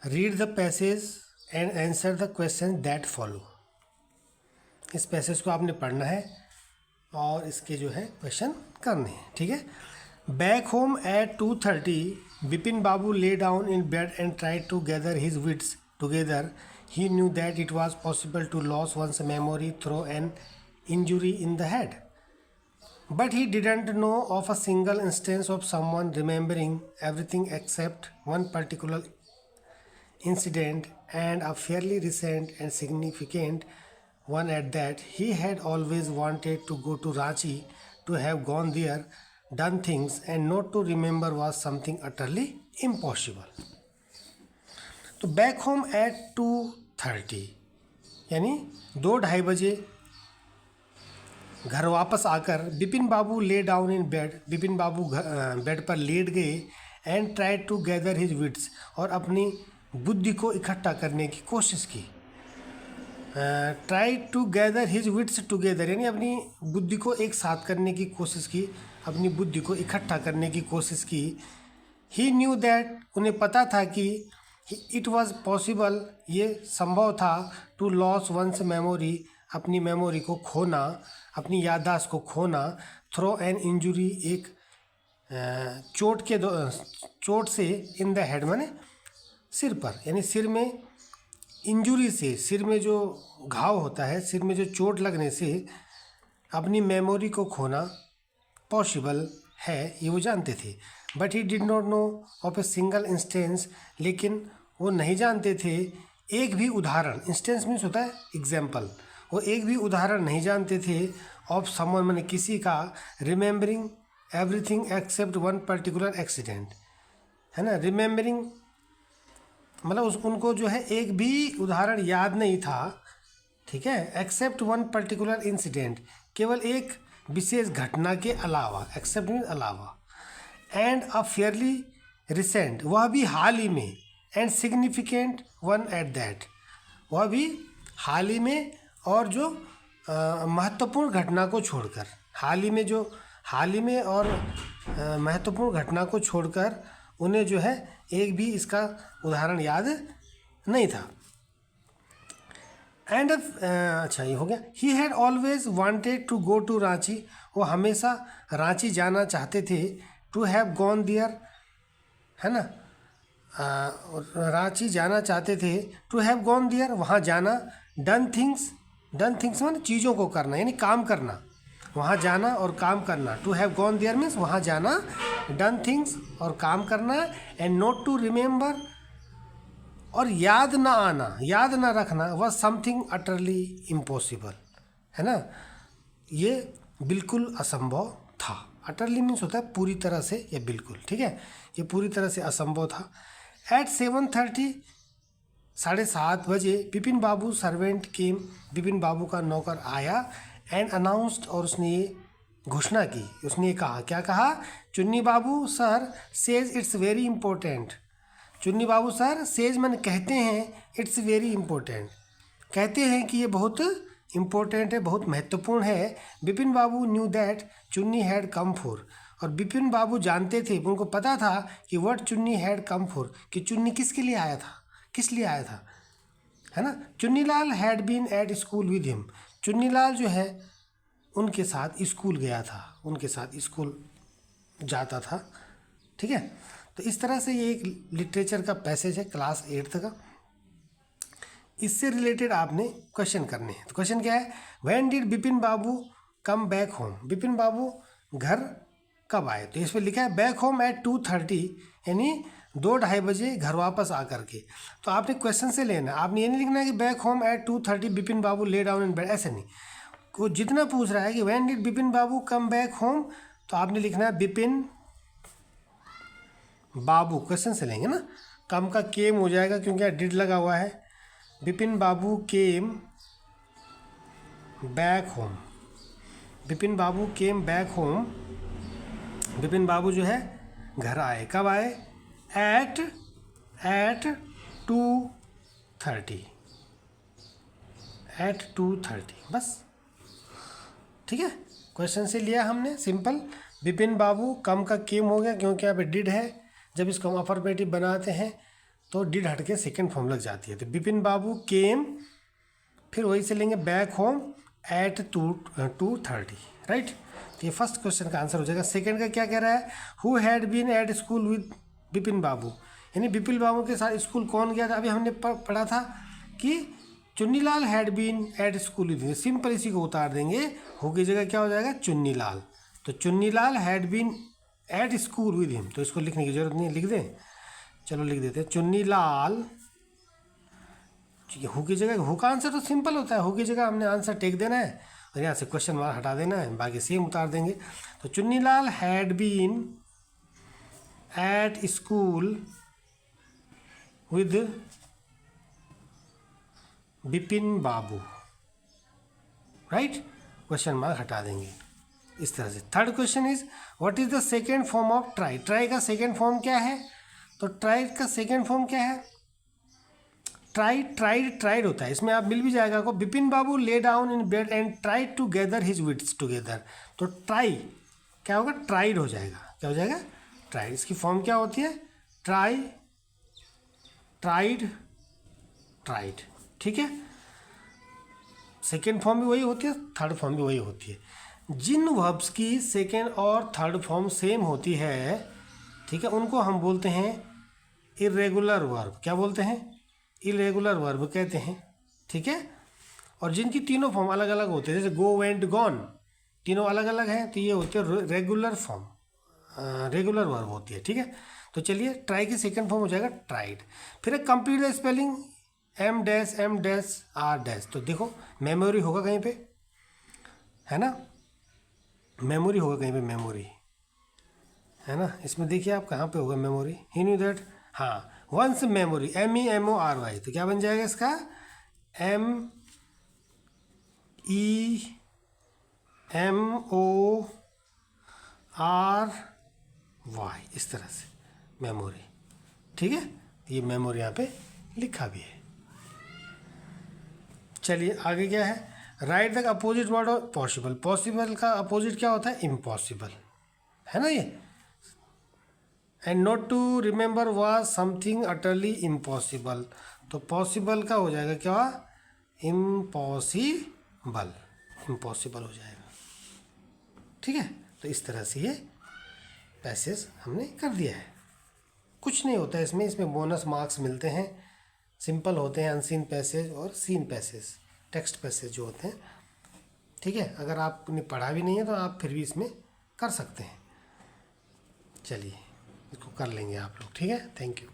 Read the passage and answer the question that follow. इस passage को आपने पढ़ना है और इसके जो है क्वेश्चन करने हैं, ठीक है। Back home at 2:30 Bipin Babu lay down in bed and tried to gather his wits together. He knew that it was possible to loss one's memory through an injury in the head, but he didn't know of a single instance of someone remembering everything except one particular incident, and a fairly recent and significant one at that. He had always wanted to go to Ranchi, to have gone there, done things, and not to remember was something utterly impossible. तो back home at 2:30 यानी 2-2:30 बजे घर वापस आकर Bipin Babu lay down in bed, Bipin Babu bed पर लेट गए। And tried to gather his wits, और अपनी बुद्धि को इकट्ठा करने की कोशिश की। Tried to gather his wits together यानी अपनी बुद्धि को एक साथ करने की कोशिश की, अपनी बुद्धि को इकट्ठा करने की कोशिश की। ही न्यू दैट, उन्हें पता था कि इट वॉज पॉसिबल, ये संभव था, टू लॉस वंस मेमोरी, अपनी मेमोरी को खोना, अपनी याददाश्त को खोना, थ्रो एन इंजुरी, एक चोट से, इन द हेड माने सिर पर, यानी सिर में इंजुरी से, सिर में जो घाव होता है, सिर में जो चोट लगने से अपनी मेमोरी को खोना पॉसिबल है, ये वो जानते थे। But he did not know of a single instance, लेकिन वो नहीं जानते थे एक भी उदाहरण, इंस्टेंस मीन्स होता है एग्जाम्पल, वो एक भी उदाहरण नहीं जानते थे ऑफ समवन माने किसी का, remembering everything except one particular accident, है ना। रिमेंबरिंग मतलब उनको जो है एक भी उदाहरण याद नहीं था, ठीक है। एक्सेप्ट वन पर्टिकुलर इंसिडेंट, केवल एक विशेष घटना के अलावा, एक्सेप्ट मीन अलावा। एंड अ फेयरली रिसेंट, वह भी हाल ही में, and significant one at that, वह भी हाल ही में, और जो महत्वपूर्ण घटना को छोड़कर, हाल ही में और महत्वपूर्ण घटना को छोड़कर उन्हें जो है एक भी इसका उदाहरण याद नहीं था। एंड अच्छा ये हो गया। He had always wanted to go to Ranchi, वो हमेशा रांची जाना चाहते थे। टू हैव गॉन देयर, है ना, रांची जाना चाहते थे। टू हैव गॉन देयर, वहाँ जाना। डन थिंग्स माने चीज़ों को करना, यानी काम करना, वहाँ जाना और काम करना। To have gone there means वहाँ जाना, डन थिंग्स और काम करना। एंड नॉट टू रिमेंबर, और याद ना आना, याद ना रखना, वह समथिंग अटरली इम्पॉसिबल, है ना, ये बिल्कुल असंभव था। अटरली मीन्स होता है पूरी तरह से या बिल्कुल, ठीक है, ये पूरी तरह से असंभव था। एट 7:30 7:30 बजे बिपिन बाबू सर्वेंट केम, बिपिन बाबू का नौकर आया। एंड अनाउंस्ड, और उसने ये घोषणा की, उसने कहा, क्या कहा, Chunni Babu sir says it's very important. Chunni Babu sir, says मन कहते हैं, इट्स वेरी इंपॉर्टेंट, कहते हैं कि ये बहुत इम्पोर्टेंट है, बहुत महत्वपूर्ण है। बिपिन बाबू न्यू दैट चुन्नी हैड कम फॉर, और बिपिन बाबू जानते थे, उनको पता था कि व्हाट चुन्नी हैड कम फॉर, कि चुन्नी किसके लिए आया था, किस लिए आया था, है ना। Chunnilal had been at school with him, Chunnilal जो है उनके साथ स्कूल गया था, उनके साथ स्कूल जाता था, ठीक है। तो इस तरह से ये एक लिटरेचर का पैसेज है क्लास 8th का। इससे रिलेटेड आपने क्वेश्चन करने हैं। तो क्वेश्चन क्या है, when did Bipin Babu come back home, Bipin Babu घर कब आए। तो इस पर लिखा है बैक होम एट 2:30 यानी 2-2:30 बजे घर वापस आकर के। तो आपने क्वेश्चन से लेना, आपने ये नहीं लिखना है कि back home at 2:30 Bipin Babu lay down in bed, ऐसे नहीं। वो जितना पूछ रहा है कि when did Bipin Babu come back home, तो आपने लिखना है बिपिन बाबू, क्वेश्चन से लेंगे ना, कम का केम हो जाएगा क्योंकि डिड लगा हुआ है। बिपिन बाबू केम बैक होम, बिपिन बाबू केम बैक होम, बिपिन बाबू जो है घर आए, कब आए, एट 2:30, एट 2:30 बस, ठीक है। क्वेश्चन से लिया हमने सिंपल। बिपिन बाबू कम का केम हो गया क्योंकि यहाँ पे डिड है, जब इसको हम अफर्मेटिव बनाते हैं तो डिड हट के सेकेंड फॉर्म लग जाती है। तो बिपिन बाबू केम, फिर वही से लेंगे बैक होम एट 2:30, राइट। तो ये फर्स्ट क्वेश्चन का आंसर हो जाएगा। सेकेंड का क्या कह रहा है, who had been at school with Bipin Babu, यानी बिपिन बाबू के साथ स्कूल कौन गया था। अभी हमने पढ़ा था कि Chunnilal had been at school with, simple इसी को उतार देंगे, हु की जगह क्या हो जाएगा चुन्नीलाल। तो Chunnilal had been at school with him, तो इसको लिखने की जरूरत नहीं है, लिख दें, चलो लिख देते हैं चुन्नीलाल। हु की जगह, हु का आंसर तो सिंपल होता है, हु की जगह हमने आंसर टेक देना है और यहाँ से क्वेश्चन मार्क हटा देना है, बाकी सेम उतार देंगे। तो Chunnilal had been at school with Bipin Babu, right, question mark हटा देंगे इस तरह से। Third question is what is the second form of try. Try का सेकेंड फॉर्म क्या है, तो ट्राई का सेकेंड फॉर्म क्या है, ट्राई, ट्राइड, ट्राइड होता है, इसमें आप मिल भी जाएगा आपको। Bipin Babu lay down in bed and try to gather his wits together, तो ट्राई क्या होगा, ट्राइड हो जाएगा, क्या हो जाएगा ट्राइड। इसकी फॉर्म क्या होती है, ट्राई, ट्राइड, ट्राइड, ठीक है। सेकेंड फॉर्म भी वही होती है, थर्ड फॉर्म भी वही होती है। जिन वर्ब्स की सेकेंड और थर्ड फॉर्म सेम होती है, ठीक है, उनको हम बोलते हैं इर्रेगुलर वर्ब। क्या बोलते हैं, इरेगुलर वर्ब कहते हैं, ठीक है। और जिनकी तीनों फॉर्म अलग अलग होते हैं, जैसे गो वेंट गॉन, तीनों अलग अलग हैं, तो ये होते हैं रेगुलर फॉर्म, रेगुलर वर्ब होती है, ठीक है। तो चलिए ट्राई की सेकंड फॉर्म हो जाएगा ट्राइड। फिर एक complete the spelling M dash R dash, तो देखो मेमोरी होगा कहीं पे, है ना, मेमोरी होगा कहीं पे, मेमोरी है ना, इसमें देखिए आप कहाँ पे होगा मेमोरी, ही न्यू दैट, हाँ, वंस मेमोरी, MEMORY, तो क्या बन जाएगा इसका MEMORY, इस तरह से मेमोरी, ठीक है। ये मेमोरी यहाँ पे लिखा भी है। चलिए आगे क्या है, write the opposite word of possible. Possible का अपोजिट क्या होता है, इम्पॉसिबल, है ना ये। And not to remember was something utterly impossible, तो पॉसिबल का हो जाएगा क्या, इम्पॉसिबल, इम्पॉसिबल हो जाएगा, ठीक है। तो इस तरह से ये पैसेज हमने कर दिया है। कुछ नहीं होता है इसमें, इसमें बोनस मार्क्स मिलते हैं, सिंपल होते हैं अनसीन पैसेज और सीन पैसेज, टेक्स्ट पैसेज जो होते हैं, ठीक है। अगर आपने पढ़ा भी नहीं है तो आप फिर भी इसमें कर सकते हैं। चलिए इसको कर लेंगे आप लोग, ठीक है। Thank you.